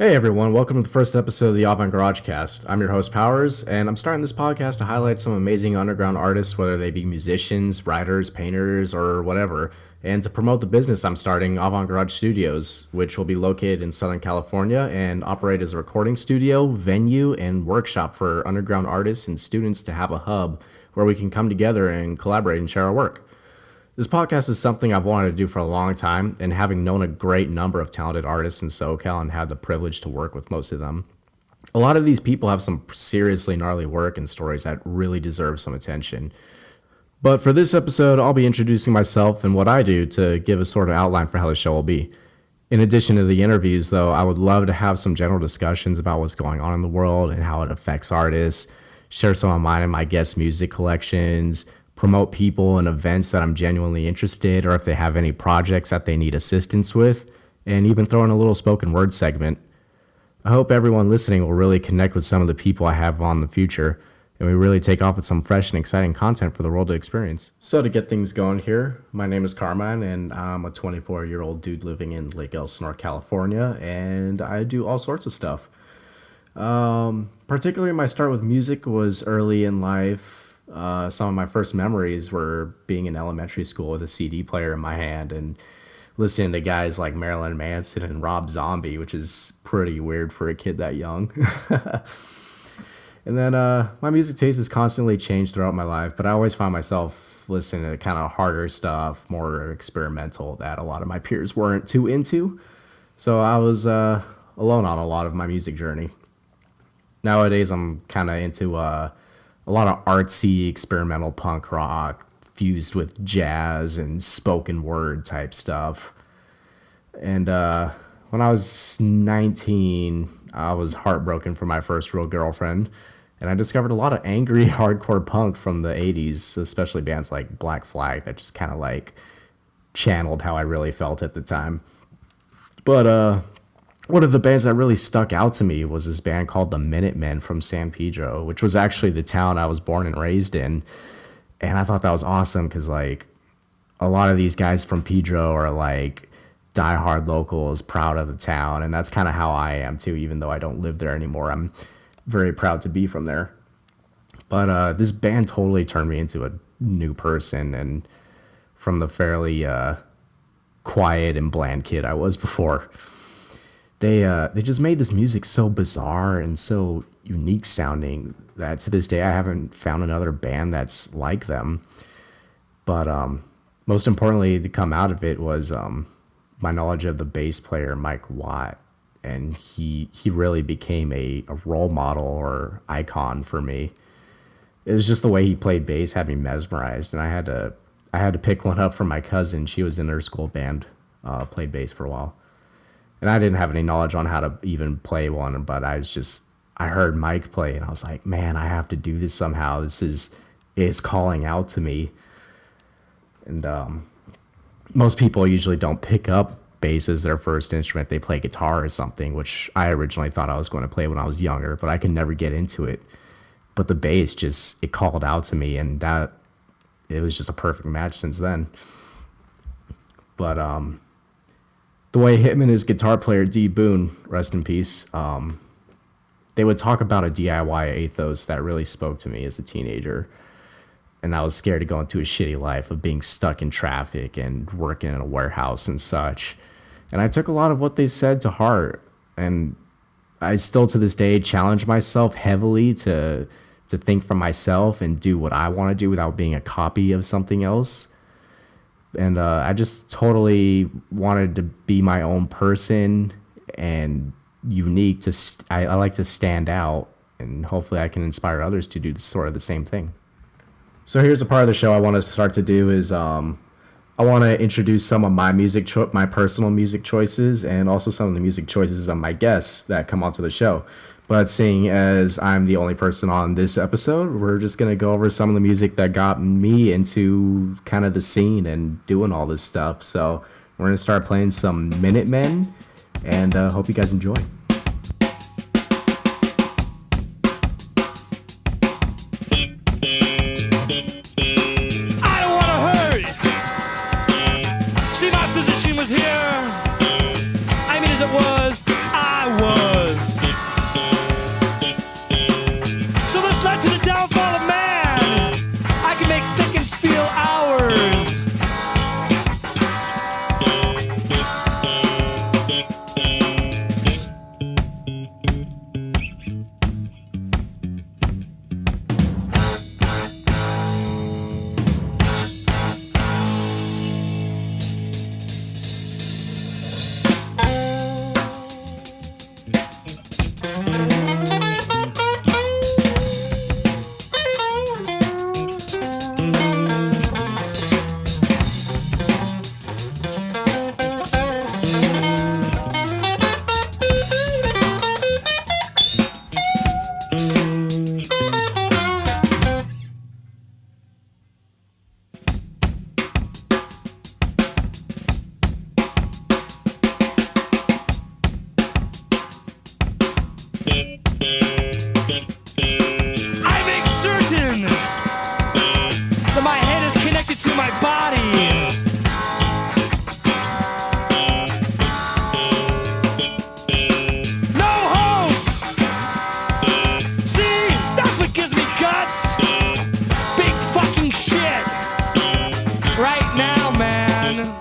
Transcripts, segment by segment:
Hey everyone, welcome to the first episode of the Avant-Garage Cast. I'm your host Powurz, and I'm starting this podcast to highlight some amazing underground artists, whether they be musicians, writers, painters, or whatever, and to promote the business I'm starting, Avant-Garage Studios, which will be located in Southern California and operate as a recording studio, venue, and workshop for underground artists and students to have a hub where we can come together and collaborate and share our work. This podcast is something I've wanted to do for a long time, and having known a great number of talented artists in SoCal and had the privilege to work with most of them, a lot of these people have some seriously gnarly work and stories that really deserve some attention. But for this episode, I'll be introducing myself and what I do to give a sort of outline for how the show will be. In addition to the interviews, though, I would love to have some general discussions about what's going on in the world and how it affects artists, share some of mine and my guest music collections, promote people and events that I'm genuinely interested, or if they have any projects that they need assistance with, and even throw in a little spoken word segment. I hope everyone listening will really connect with some of the people I have on in the future, and we really take off with some fresh and exciting content for the world to experience. So to get things going here, my name is Carmine, and I'm a 24-year-old dude living in Lake Elsinore, California, and I do all sorts of stuff. Particularly my start with music was early in life. Some of my first memories were being in elementary school with a CD player in my hand and listening to guys like Marilyn Manson and Rob Zombie, which is pretty weird for a kid that young. And then my music taste has constantly changed throughout my life, but I always find myself listening to kind of harder stuff, more experimental, that a lot of my peers weren't too into. So I was alone on a lot of my music journey. Nowadays, I'm kind of into a lot of artsy experimental punk rock fused with jazz and spoken word type stuff. And when I was 19, I was heartbroken for my first real girlfriend, and I discovered a lot of angry hardcore punk from the 80s, especially bands like Black Flag that just kind of like channeled how I really felt at the time. But one of the bands that really stuck out to me was this band called the Minutemen from San Pedro, which was actually the town I was born and raised in. And I thought that was awesome because, like, a lot of these guys from Pedro are, like, diehard locals, proud of the town. And that's kind of how I am, too, even though I don't live there anymore. I'm very proud to be from there. But this band totally turned me into a new person, and from the fairly quiet and bland kid I was before. They just made this music so bizarre and so unique sounding that to this day I haven't found another band that's like them. But most importantly, to come out of it was my knowledge of the bass player Mike Watt, and he really became a role model or icon for me. It was just the way he played bass had me mesmerized, and I had to pick one up from my cousin. She was in her school band, played bass for a while. And I didn't have any knowledge on how to even play one, but I heard Mike play, and I was like, man, I have to do this somehow. It's calling out to me. And most people usually don't pick up bass as their first instrument. They play guitar or something, which I originally thought I was going to play when I was younger, but I could never get into it. But the bass it called out to me, and it was just a perfect match since then. But the way him and his guitar player, D. Boone, rest in peace, they would talk about a DIY ethos that really spoke to me as a teenager. And I was scared to go into a shitty life of being stuck in traffic and working in a warehouse and such. And I took a lot of what they said to heart. And I still to this day challenge myself heavily to think for myself and do what I want to do without being a copy of something else. And I just totally wanted to be my own person and unique. I like to stand out, and hopefully I can inspire others to do sort of the same thing. So here's a part of the show I want to start to do is I want to introduce some of my my personal music choices, and also some of the music choices of my guests that come onto the show. But seeing as I'm the only person on this episode, we're just going to go over some of the music that got me into kind of the scene and doing all this stuff. So we're going to start playing some Minutemen, and hope you guys enjoy. I don't want to hurry. See, my position was here. I mean, as it was, I was. I make certain that my head is connected to my body. No hope. See, that's what gives me guts. Big fucking shit. Right now, man.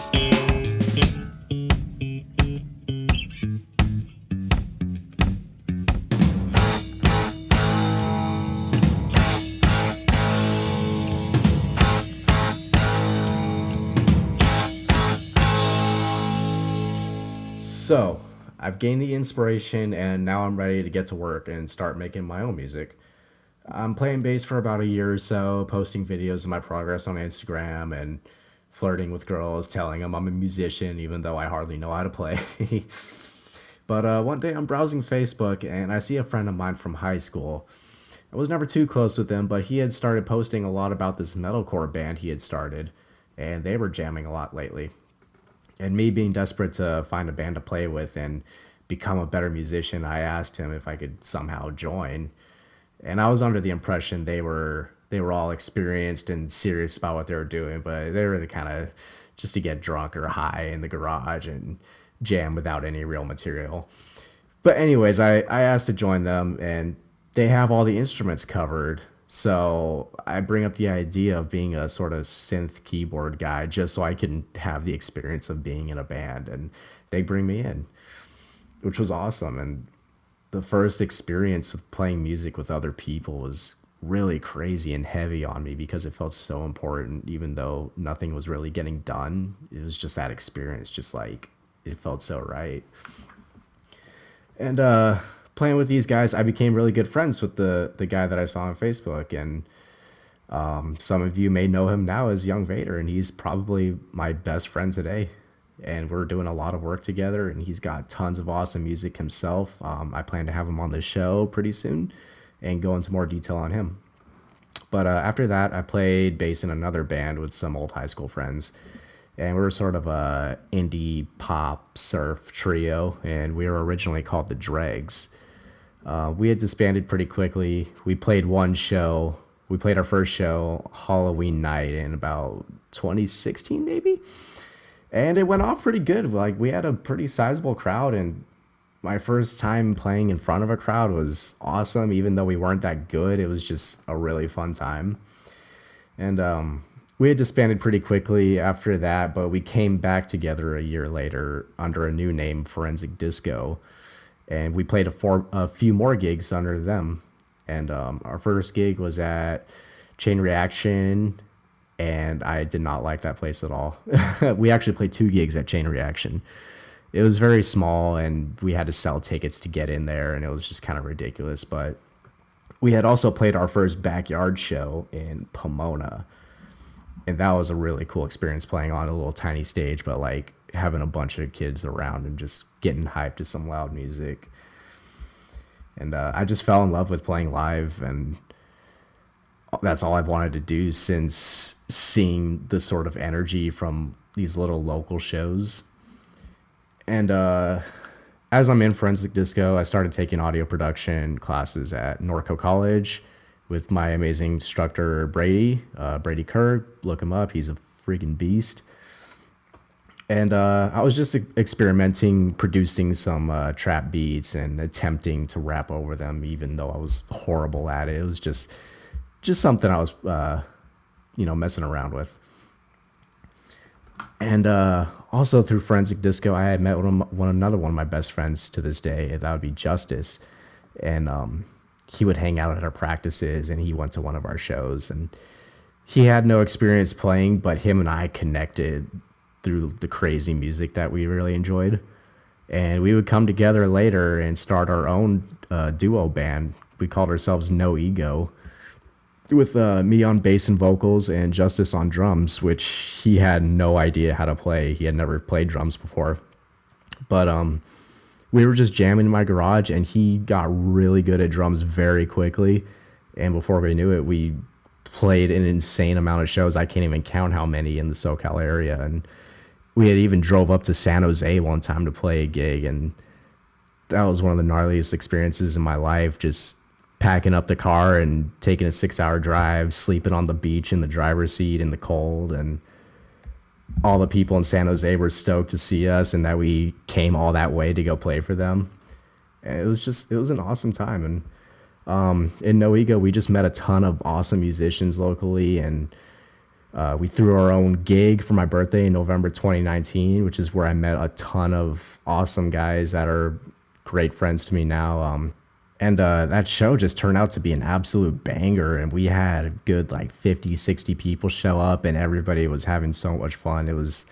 So, I've gained the inspiration and now I'm ready to get to work and start making my own music. I'm playing bass for about a year or so, posting videos of my progress on Instagram and flirting with girls, telling them I'm a musician even though I hardly know how to play. But one day I'm browsing Facebook and I see a friend of mine from high school. I was never too close with him, but he had started posting a lot about this metalcore band he had started, and they were jamming a lot lately. And me being desperate to find a band to play with and become a better musician, I asked him if I could somehow join. And I was under the impression they were all experienced and serious about what they were doing, but they were the kind of just to get drunk or high in the garage and jam without any real material. But anyways, I asked to join them, and they have all the instruments covered. So I bring up the idea of being a sort of synth keyboard guy just so I can have the experience of being in a band. And they bring me in, which was awesome. And the first experience of playing music with other people was really crazy and heavy on me because it felt so important, even though nothing was really getting done. It was just that experience, just like it felt so right. And playing with these guys, I became really good friends with the guy that I saw on Facebook. And some of you may know him now as Young Vader, and he's probably my best friend today. And we're doing a lot of work together, and he's got tons of awesome music himself. I plan to have him on the show pretty soon and go into more detail on him. But after that, I played bass in another band with some old high school friends. And we were sort of a indie pop surf trio, and we were originally called the Dregs. We had disbanded pretty quickly. We played one show. We played our first show Halloween night in about 2016, maybe. And it went off pretty good. Like, we had a pretty sizable crowd, and my first time playing in front of a crowd was awesome. Even though we weren't that good, it was just a really fun time. And we had disbanded pretty quickly after that, but we came back together a year later under a new name, Forensic Disco. And we played a few more gigs under them. And our first gig was at Chain Reaction, and I did not like that place at all. We actually played 2 gigs at Chain Reaction. It was very small, and we had to sell tickets to get in there, and it was just kind of ridiculous. But we had also played our first backyard show in Pomona, and that was a really cool experience, playing on a little tiny stage, but like having a bunch of kids around and just getting hyped to some loud music. And I just fell in love with playing live, and that's all I've wanted to do since seeing the sort of energy from these little local shows. And as I'm in Forensic Disco, I started taking audio production classes at Norco College with my amazing instructor, Brady Kerr. Look him up. He's a freaking beast. And I was just experimenting, producing some trap beats and attempting to rap over them, even though I was horrible at it. It was just something I was, messing around with. And also through Forensic Disco, I had met another one of my best friends to this day. That would be Justice. And he would hang out at our practices, and he went to one of our shows. And he had no experience playing, but him and I connected through the crazy music that we really enjoyed. And we would come together later and start our own duo band. We called ourselves Kno Ego, with me on bass and vocals and Justice on drums, which he had no idea how to play. He had never played drums before. But we were just jamming in my garage, and he got really good at drums very quickly. And before we knew it, we played an insane amount of shows. I can't even count how many in the SoCal area. And we had even drove up to San Jose one time to play a gig, and that was one of the gnarliest experiences in my life, just packing up the car and taking a 6-hour drive, sleeping on the beach in the driver's seat in the cold. And all the people in San Jose were stoked to see us and that we came all that way to go play for them. And it was an awesome time. And in Kno Ego, we just met a ton of awesome musicians locally, and we threw our own gig for my birthday in November 2019, which is where I met a ton of awesome guys that are great friends to me now. And that show just turned out to be an absolute banger, and we had a good like 50, 60 people show up, and everybody was having so much fun. It was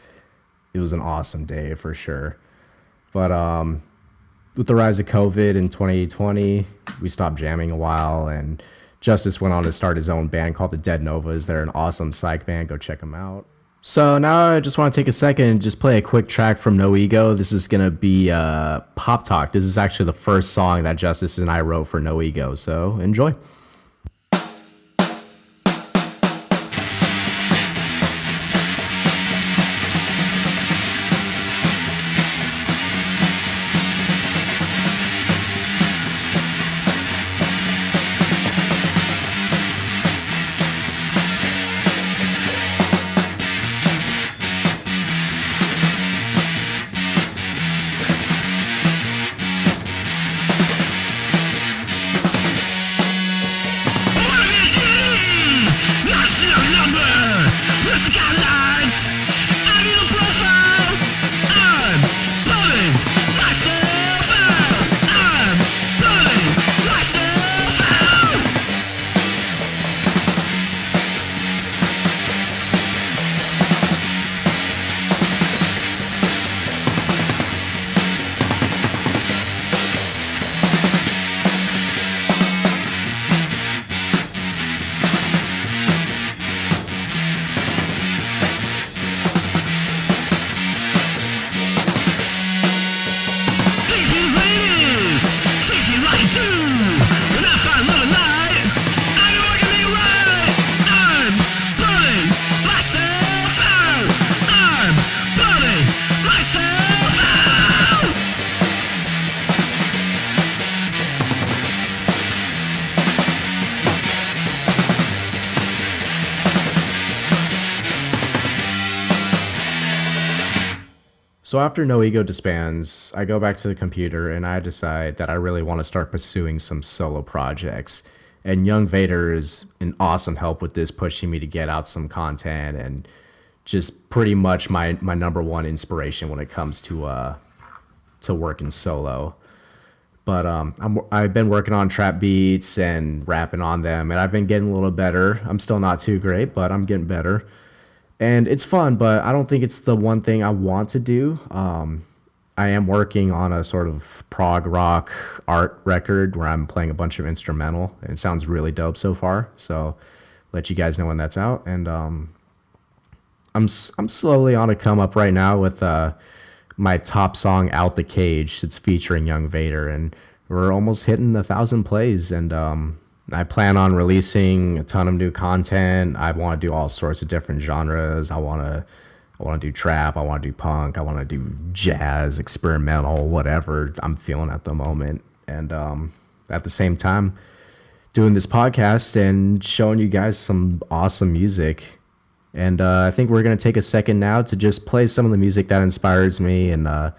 an awesome day for sure. But with the rise of COVID in 2020, we stopped jamming a while, and Justice went on to start his own band called the Dead Novas. They're an awesome psych band. Go check them out. So now I just want to take a second and just play a quick track from Kno Ego. This is going to be Pop Talk. This is actually the first song that Justice and I wrote for Kno Ego. So enjoy. So after Kno Ego disbands, I go back to the computer and I decide that I really want to start pursuing some solo projects. And Young Vader is an awesome help with this, pushing me to get out some content and just pretty much my number one inspiration when it comes to working solo. But I've been working on trap beats and rapping on them, and I've been getting a little better. I'm still not too great, but I'm getting better. And it's fun, but I don't think it's the one thing I want to do. I am working on a sort of prog rock art record where I'm playing a bunch of instrumental, and it sounds really dope so far. So let you guys know when that's out. And I'm slowly on a come up right now with my top song, Out the Cage. It's featuring Young Vader, and we're almost hitting 1,000 plays. And I plan on releasing a ton of new content. I want to do all sorts of different genres. I want to do trap. I want to do punk. I want to do jazz, experimental, whatever I'm feeling at the moment. And at the same time, doing this podcast and showing you guys some awesome music. And I think we're going to take a second now to just play some of the music that inspires me, and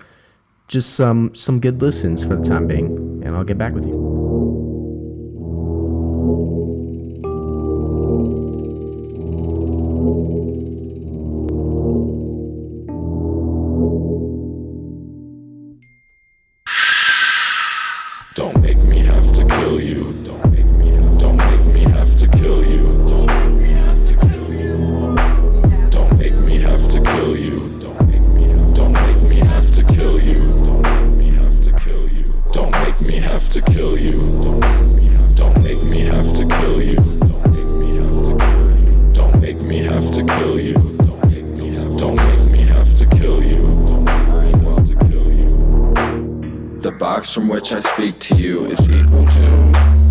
just some good listens for the time being. And I'll get back with you. Don't make me have to kill you. Don't make me have to kill you. Don't make me have to kill you. Don't make me have to kill you. Don't make me have to kill you. Don't make me The box from which I speak to you is equal to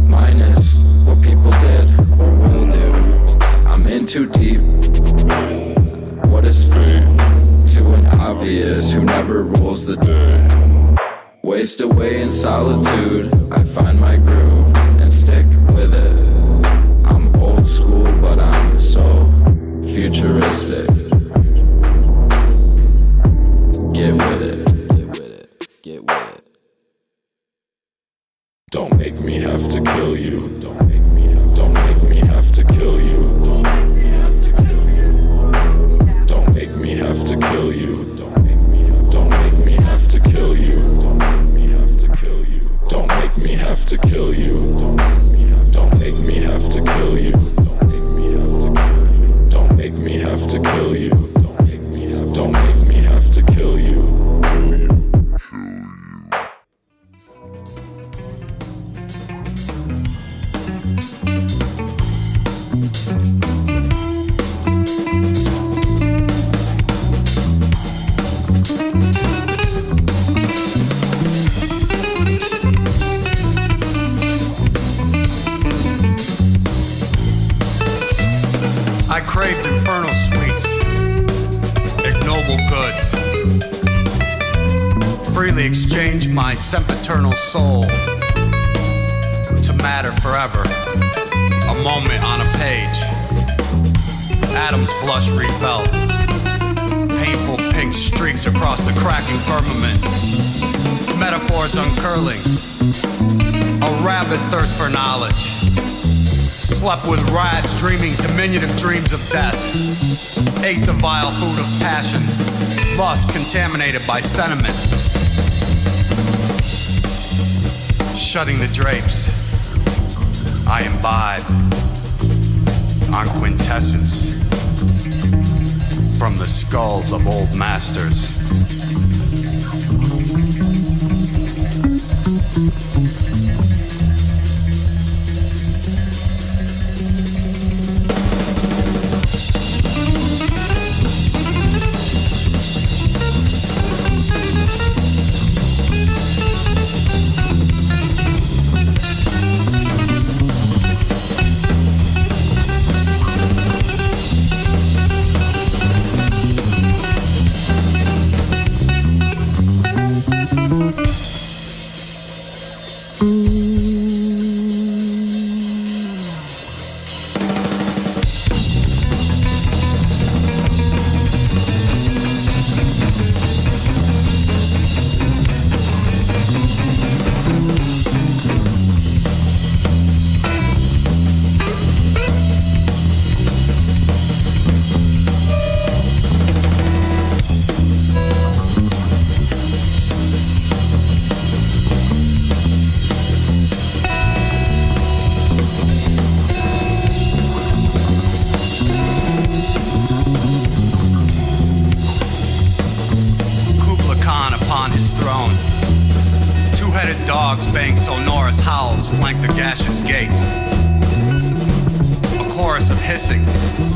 minus what people did or will do. I'm in too deep. What is free to an obvious who never rules the day? Waste away in solitude. I find my groove and stick with it. I'm old school, but I'm so futuristic. Get with it. Get with it. Get with it. Don't make me have to kill you. Don't make me have to kill you. Don't make me have to kill you. Don't make me have to kill you. Don't make me have to kill you. Don't make me have to kill you. Don't make me have to kill you. Don't make me have to kill you. Don't make me have to kill you. Don't make me have to kill you. Don't make me have to kill you. I craved infernal sweets, ignoble goods, freely exchanged my sempiternal soul to matter forever, a moment on a page, Adam's blush refelt, painful pink streaks across the cracking firmament, metaphors uncurling, a rabid thirst for knowledge. Slept with rats dreaming diminutive dreams of death. Ate the vile food of passion. Lust contaminated by sentiment. Shutting the drapes, I imbibe on quintessence from the skulls of old masters.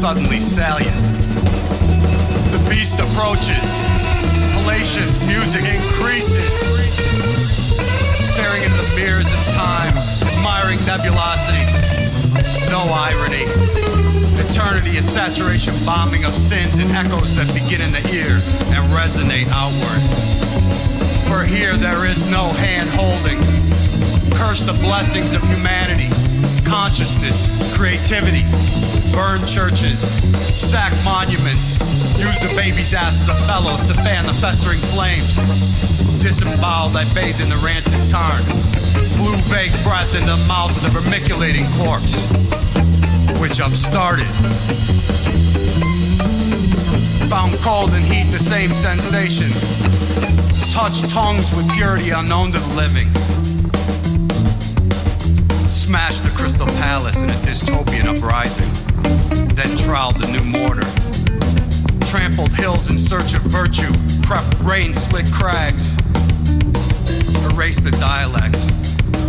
Suddenly salient. The beast approaches. Hellacious music increases. Staring into the mirrors of time, admiring nebulosity. No irony. Eternity is saturation bombing of sins and echoes that begin in the ear and resonate outward. For here there is no hand holding. Curse the blessings of humanity. Consciousness, creativity, burn churches, sack monuments, use the baby's asses of fellows to fan the festering flames. Disemboweled, I bathed in the rancid tarn, blew vague breath in the mouth of the vermiculating corpse, which upstarted. Found cold and heat the same sensation, touched tongues with purity unknown to the living. Smashed the crystal palace in a dystopian uprising, then troweled the new mortar. Trampled hills in search of virtue, crept rain-slick crags. Erased the dialects,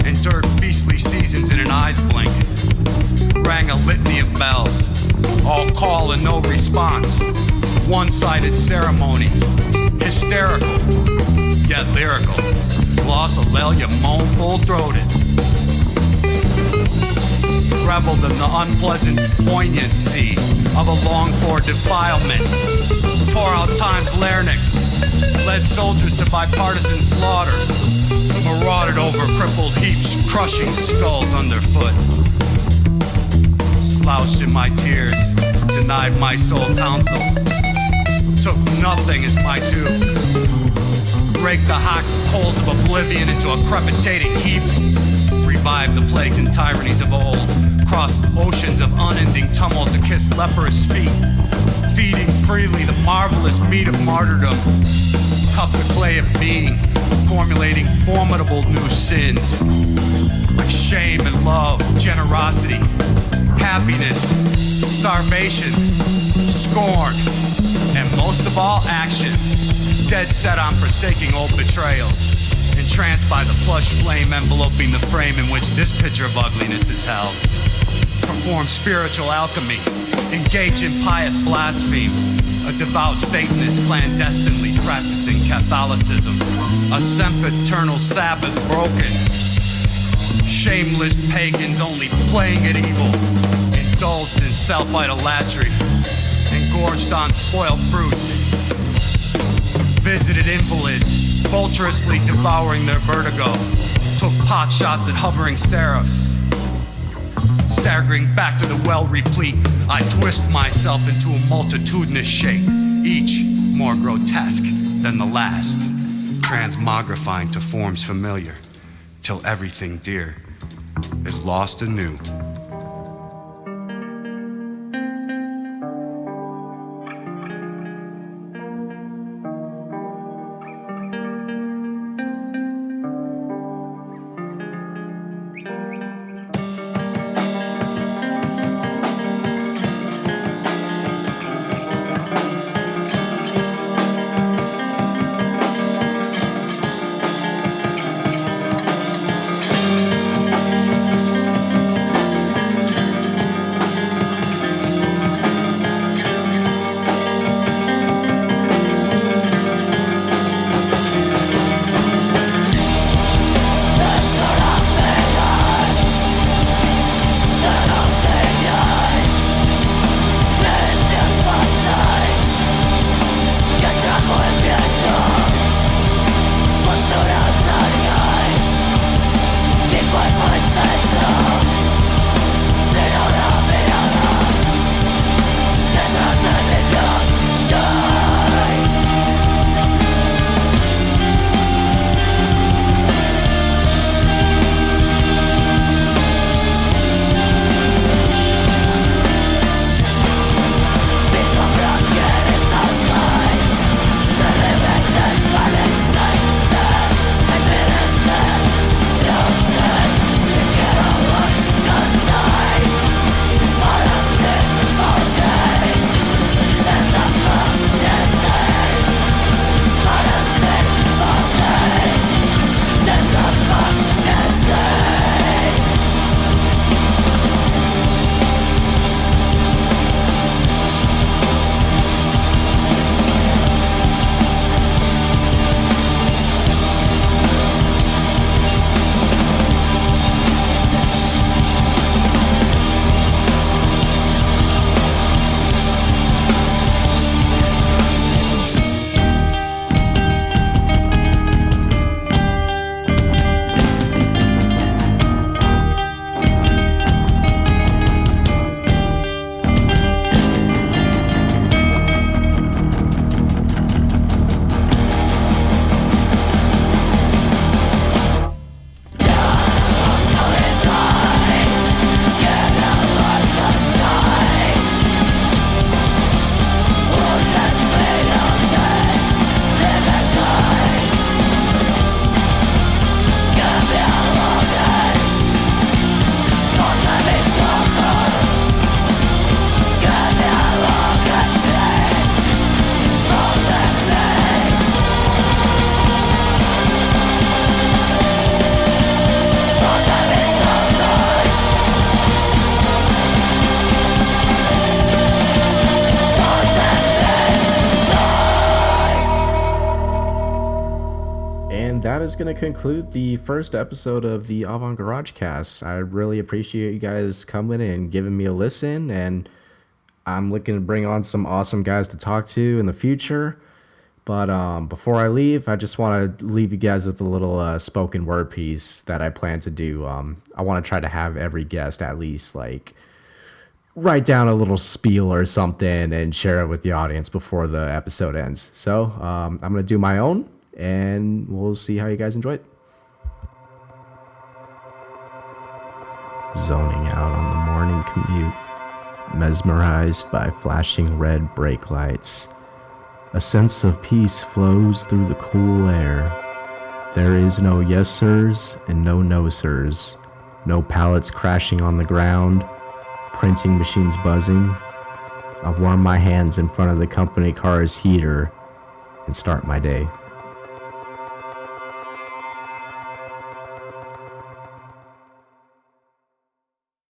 endured beastly seasons in an eye's blink. Rang a litany of bells, all call and no response. One-sided ceremony, hysterical, yet lyrical. glossolalia moan full-throated. Reveled in the unpleasant poignancy of a longed-for defilement. Tore out time's larynx, led soldiers to bipartisan slaughter, marauded over crippled heaps, crushing skulls underfoot. Slouched in my tears, denied my soul counsel, took nothing as my due. Raked the hot coals of oblivion into a crepitating heap. Revived the plagues and tyrannies of old. Crossed oceans of unending tumult to kiss leprous feet. Feeding freely the marvelous meat of martyrdom. Cupped the clay of being, formulating formidable new sins. Like shame and love, generosity, happiness, starvation, scorn, and most of all, action. Dead set on forsaking old betrayals. Entranced by the plush flame enveloping the frame in which this picture of ugliness is held. Perform spiritual alchemy. Engage in pious blaspheme. A devout Satanist clandestinely practicing Catholicism. A sempiternal Sabbath broken. Shameless pagans only playing at evil. Indulged in self-idolatry. Engorged on spoiled fruits. Visited invalids, vulturously devouring their vertigo. Took pot shots at hovering seraphs. Staggering back to the well replete, I twist myself into a multitudinous shape, each more grotesque than the last, transmogrifying to forms familiar, till everything dear is lost anew. is going to conclude the first episode of the Avant-Garage Cast. I really appreciate you guys coming and giving me a listen, and I'm looking to bring on some awesome guys to talk to in the future. But before I leave, I just want to leave you guys with a little spoken word piece that I plan to do. I want to try to have every guest at least like write down a little spiel or something and share it with the audience before the episode ends. So I'm going to do my own, and we'll see how you guys enjoy it. Zoning out on the morning commute, mesmerized by flashing red brake lights. A sense of peace flows through the cool air. There is no yes sirs and no no sirs. No pallets crashing on the ground, printing machines buzzing. I warm my hands in front of the company car's heater and start my day.